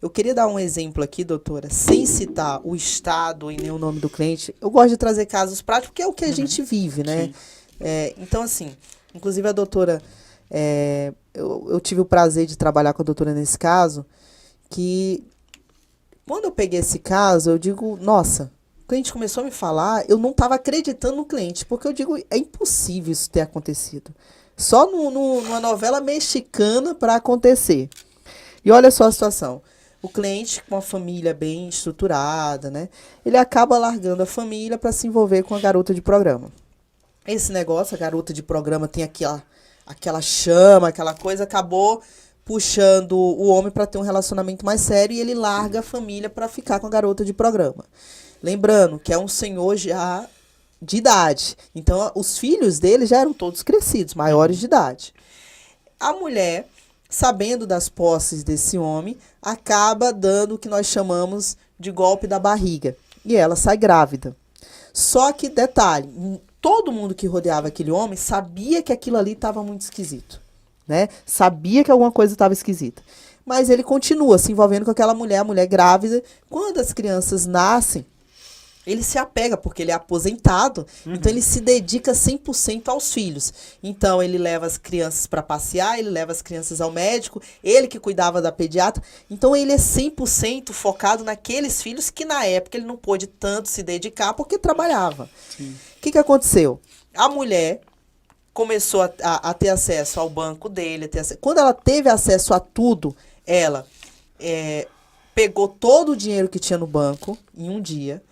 Eu queria dar um exemplo aqui, doutora, sem citar o estado e nem o nome do cliente. Eu gosto de trazer casos práticos, porque é o que a Uhum. gente vive, né? Sim. Então, assim, inclusive a doutora, eu tive o prazer de trabalhar com a doutora nesse caso, que quando eu peguei esse caso, eu digo, nossa, o cliente começou a me falar, eu não estava acreditando no cliente, porque eu digo, é impossível isso ter acontecido. Só numa novela mexicana para acontecer. E olha só a situação. O cliente com uma família bem estruturada, né? Ele acaba largando a família para se envolver com a garota de programa. Esse negócio, a garota de programa tem aquela chama, aquela coisa, acabou puxando o homem para ter um relacionamento mais sério e ele larga a família para ficar com a garota de programa. Lembrando que é um senhor já de idade. Então, os filhos dele já eram todos crescidos, maiores Uhum. de idade. A mulher, sabendo das posses desse homem, acaba dando o que nós chamamos de golpe da barriga. E ela sai grávida. Só que, detalhe, todo mundo que rodeava aquele homem sabia que aquilo ali estava muito esquisito. Né? Sabia que alguma coisa estava esquisita. Mas ele continua se envolvendo com aquela mulher, a mulher grávida. Quando as crianças nascem, ele se apega, porque ele é aposentado, então Uhum. ele se dedica 100% aos filhos. Então ele leva as crianças para passear, ele leva as crianças ao médico, ele que cuidava da pediatra. Então ele é 100% focado naqueles filhos que na época ele não pôde tanto se dedicar porque trabalhava. Sim. O que aconteceu? A mulher começou a ter acesso ao banco dele. Quando ela teve acesso a tudo, ela é, pegou todo o dinheiro que tinha no banco em um dia,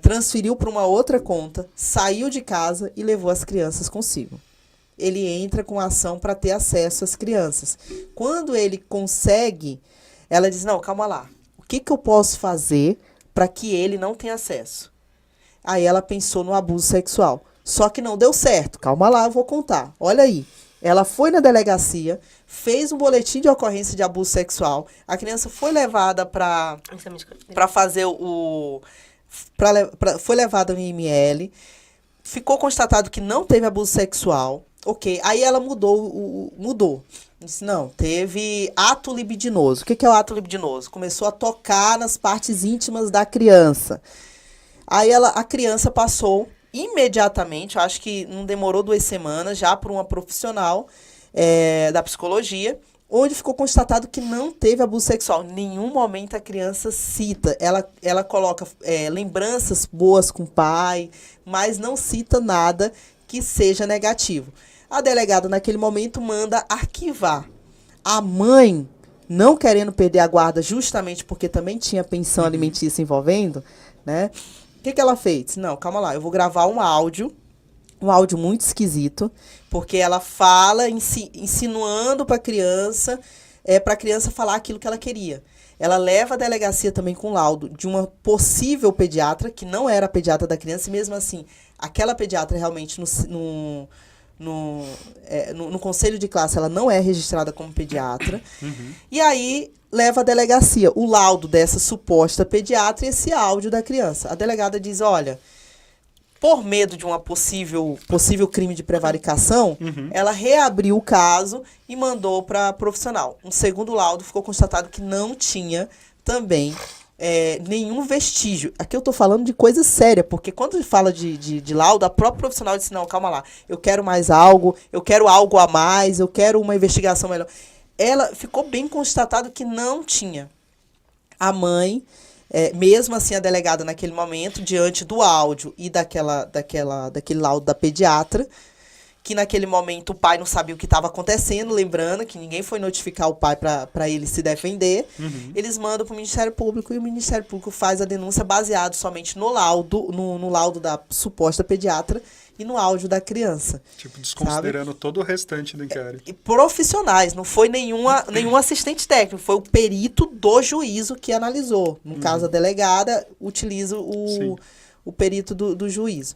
transferiu para uma outra conta, saiu de casa e levou as crianças consigo. Ele entra com ação para ter acesso às crianças. Quando ele consegue, ela diz, não, calma lá. O que eu posso fazer para que ele não tenha acesso? Aí ela pensou no abuso sexual. Só que não deu certo. Calma lá, eu vou contar. Olha aí. Ela foi na delegacia, fez um boletim de ocorrência de abuso sexual. A criança foi levada para fazer foi levada no IML. Ficou constatado que não teve abuso sexual. Ok. Aí ela mudou. Disse, não, teve ato libidinoso. O que é o ato libidinoso? Começou a tocar nas partes íntimas da criança. Aí a criança passou imediatamente, acho que não demorou 2 semanas, já por uma profissional da psicologia, onde ficou constatado que não teve abuso sexual. Em nenhum momento a criança cita. Ela coloca lembranças boas com o pai, mas não cita nada que seja negativo. A delegada, naquele momento, manda arquivar. A mãe, não querendo perder a guarda, justamente porque também tinha pensão Uhum. alimentícia envolvendo, né? O que ela fez? Não, calma lá, eu vou gravar um áudio muito esquisito, porque ela fala insinuando para a criança falar aquilo que ela queria. Ela leva a delegacia também com laudo de uma possível pediatra, que não era a pediatra da criança, e mesmo assim, aquela pediatra realmente no conselho de classe ela não é registrada como pediatra. Uhum. E aí leva a delegacia o laudo dessa suposta pediatra e esse áudio da criança. A delegada diz, olha, por medo de uma possível crime de prevaricação, Uhum. ela reabriu o caso e mandou para profissional. Um segundo laudo ficou constatado que não tinha também nenhum vestígio. Aqui eu estou falando de coisa séria, porque quando se fala de laudo, a própria profissional disse, não, calma lá, eu quero mais algo, eu quero algo a mais, eu quero uma investigação melhor. Ela ficou bem constatado que não tinha. A mãe, mesmo assim a delegada naquele momento, diante do áudio e daquele laudo da pediatra, que naquele momento o pai não sabia o que estava acontecendo, lembrando que ninguém foi notificar o pai para ele se defender, Uhum. eles mandam para o Ministério Público e o Ministério Público faz a denúncia baseado somente no laudo, no laudo da suposta pediatra e no áudio da criança, Tipo, sabe? desconsiderando todo o restante do inquérito. E profissionais, não foi nenhum assistente técnico, foi o perito do juízo que analisou. No caso, a Uhum. delegada utiliza Sim. o perito do juízo.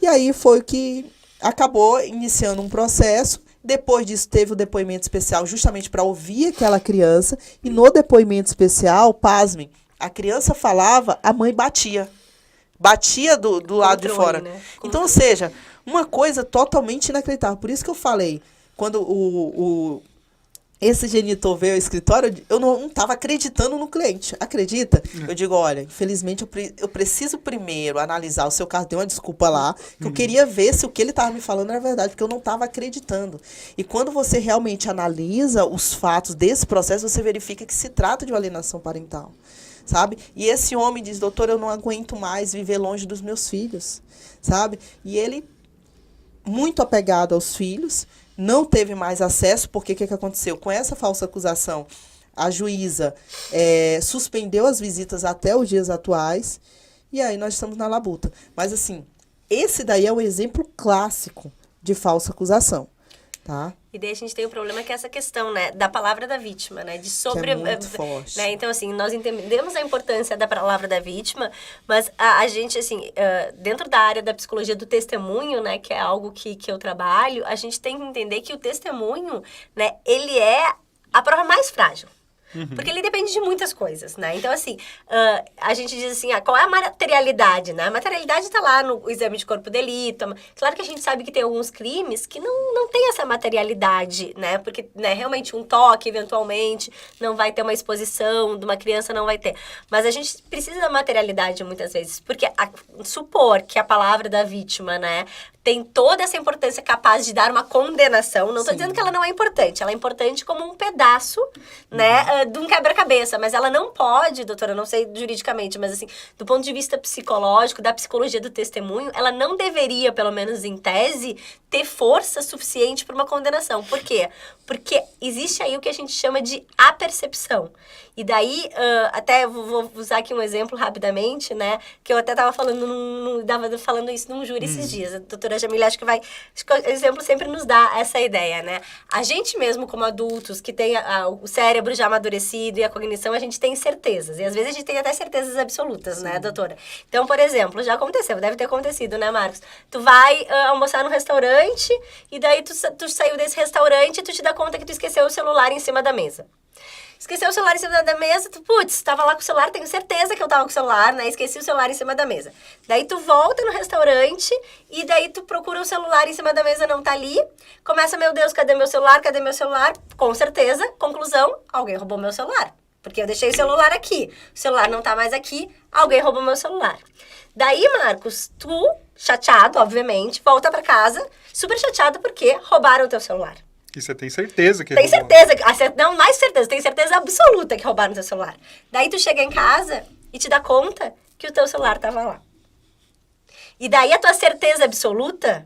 E aí foi o que acabou iniciando um processo. Depois disso, teve o depoimento especial justamente para ouvir aquela criança. E no depoimento especial, pasmem, a criança falava, a mãe batia. Batia do lado de fora. Né? Então, ou seja, uma coisa totalmente inacreditável. Por isso que eu falei, quando esse genitor veio ao escritório, eu não estava acreditando no cliente, acredita? Eu digo, olha, infelizmente eu preciso primeiro analisar o seu caso, dei uma desculpa lá, que eu queria ver se o que ele estava me falando era verdade, porque eu não estava acreditando. E quando você realmente analisa os fatos desse processo, você verifica que se trata de uma alienação parental, sabe? E esse homem diz, doutor, eu não aguento mais viver longe dos meus filhos, sabe? E ele, muito apegado aos filhos, não teve mais acesso, porque o que aconteceu? Com essa falsa acusação, a juíza suspendeu as visitas até os dias atuais, e aí nós estamos na labuta. Mas, assim, esse daí é um exemplo clássico de falsa acusação, tá? E daí a gente tem um problema que é essa questão, né, da palavra da vítima, né, de Que é muito forte. né, então assim, nós entendemos a importância da palavra da vítima, mas a gente, assim, dentro da área da psicologia do testemunho, né, que é algo que eu trabalho, a gente tem que entender que o testemunho, né, ele é a prova mais frágil. Porque ele depende de muitas coisas, né? Então, assim, a gente diz assim, qual é a materialidade, né? A materialidade está lá no exame de corpo de delito. Claro que a gente sabe que tem alguns crimes que não tem essa materialidade, né? Porque, né, realmente um toque, eventualmente, não vai ter uma exposição de uma criança, não vai ter. Mas a gente precisa da materialidade muitas vezes, porque supor que a palavra da vítima, né, tem toda essa importância capaz de dar uma condenação. Não estou dizendo que ela não é importante. Ela é importante como um pedaço, né, de um quebra-cabeça. Mas ela não pode, doutora, não sei juridicamente, mas assim, do ponto de vista psicológico, da psicologia do testemunho, ela não deveria, pelo menos em tese, ter força suficiente para uma condenação. Por quê? Porque existe aí o que a gente chama de apercepção. E daí, até vou usar aqui um exemplo rapidamente, né? Que eu até estava falando isso num júri esses dias. A doutora Jamila, acho que o exemplo sempre nos dá essa ideia, né? A gente mesmo, como adultos, que tem o cérebro já amadurecido e a cognição, a gente tem certezas. E às vezes a gente tem até certezas absolutas, né, doutora? Então, por exemplo, já aconteceu, deve ter acontecido, né, Marcos? Tu vai almoçar no restaurante e daí tu saiu desse restaurante e tu te dá conta que tu esqueceu o celular em cima da mesa. Esqueceu o celular em cima da mesa, tava lá com o celular, tenho certeza que eu tava com o celular, né? Esqueci o celular em cima da mesa. Daí tu volta no restaurante e daí tu procura o celular em cima da mesa, não tá ali. Começa, meu Deus, cadê meu celular? Cadê meu celular? Com certeza, conclusão, alguém roubou meu celular. Porque eu deixei o celular aqui. O celular não tá mais aqui, alguém roubou meu celular. Daí, Marcos, tu, chateado, obviamente, volta pra casa, super chateado porque roubaram o teu celular. E você tem certeza que tem certeza, não, mais certeza, tem certeza absoluta que roubaram teu celular. Daí tu chega em casa e te dá conta que o teu celular tava lá. E daí a tua certeza absoluta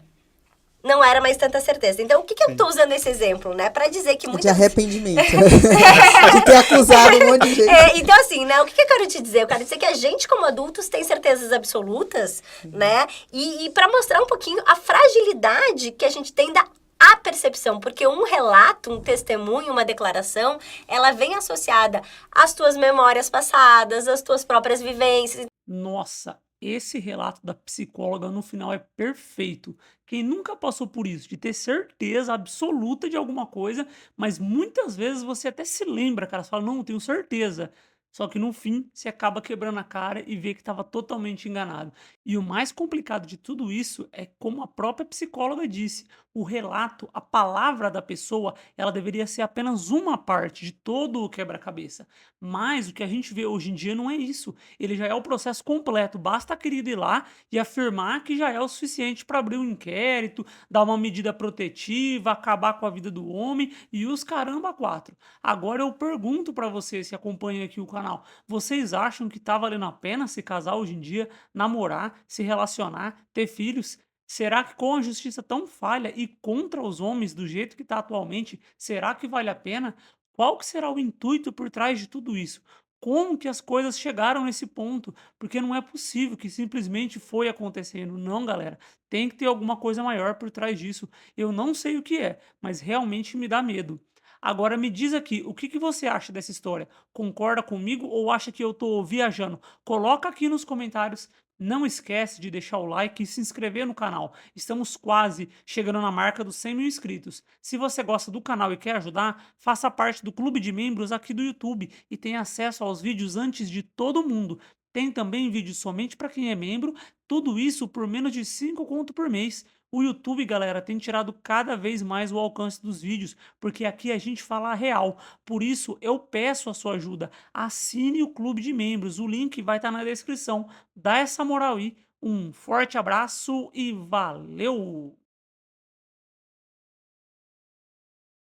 não era mais tanta certeza. Então, o que eu tô usando esse exemplo, né? Pra dizer que muitas... De arrependimento, né? De ter acusado um monte de gente. Então, assim, né? O que eu quero te dizer? Eu quero dizer que a gente, como adultos, tem certezas absolutas, né? E pra mostrar um pouquinho a fragilidade que a gente tem da a percepção, porque um relato, um testemunho, uma declaração, ela vem associada às tuas memórias passadas, às tuas próprias vivências. Nossa, esse relato da psicóloga no final é perfeito. Quem nunca passou por isso, de ter certeza absoluta de alguma coisa, mas muitas vezes você até se lembra, cara, você fala, não, tenho certeza. Só que no fim, você acaba quebrando a cara e vê que estava totalmente enganado. E o mais complicado de tudo isso é como a própria psicóloga disse, o relato, a palavra da pessoa, ela deveria ser apenas uma parte de todo o quebra-cabeça. Mas o que a gente vê hoje em dia não é isso. Ele já é o processo completo. Basta a querida ir lá e afirmar que já é o suficiente para abrir um inquérito, dar uma medida protetiva, acabar com a vida do homem e os caramba quatro. Agora eu pergunto para vocês que acompanham aqui o canal, vocês acham que tá valendo a pena se casar hoje em dia, namorar, se relacionar, ter filhos? Será que com a justiça tão falha e contra os homens do jeito que está atualmente, será que vale a pena? Qual que será o intuito por trás de tudo isso? Como que as coisas chegaram nesse ponto? Porque não é possível que simplesmente foi acontecendo. Não, galera. Tem que ter alguma coisa maior por trás disso. Eu não sei o que é, mas realmente me dá medo. Agora me diz aqui, o que você acha dessa história? Concorda comigo ou acha que eu tô viajando? Coloca aqui nos comentários. Não esquece de deixar o like e se inscrever no canal. Estamos quase chegando na marca dos 100 mil inscritos. Se você gosta do canal e quer ajudar, faça parte do clube de membros aqui do YouTube e tenha acesso aos vídeos antes de todo mundo. Tem também vídeos somente para quem é membro, tudo isso por menos de 5 conto por mês. O YouTube, galera, tem tirado cada vez mais o alcance dos vídeos, porque aqui a gente fala a real. Por isso, eu peço a sua ajuda. Assine o clube de membros, o link vai estar na descrição. Dá essa moral aí. Um forte abraço e valeu!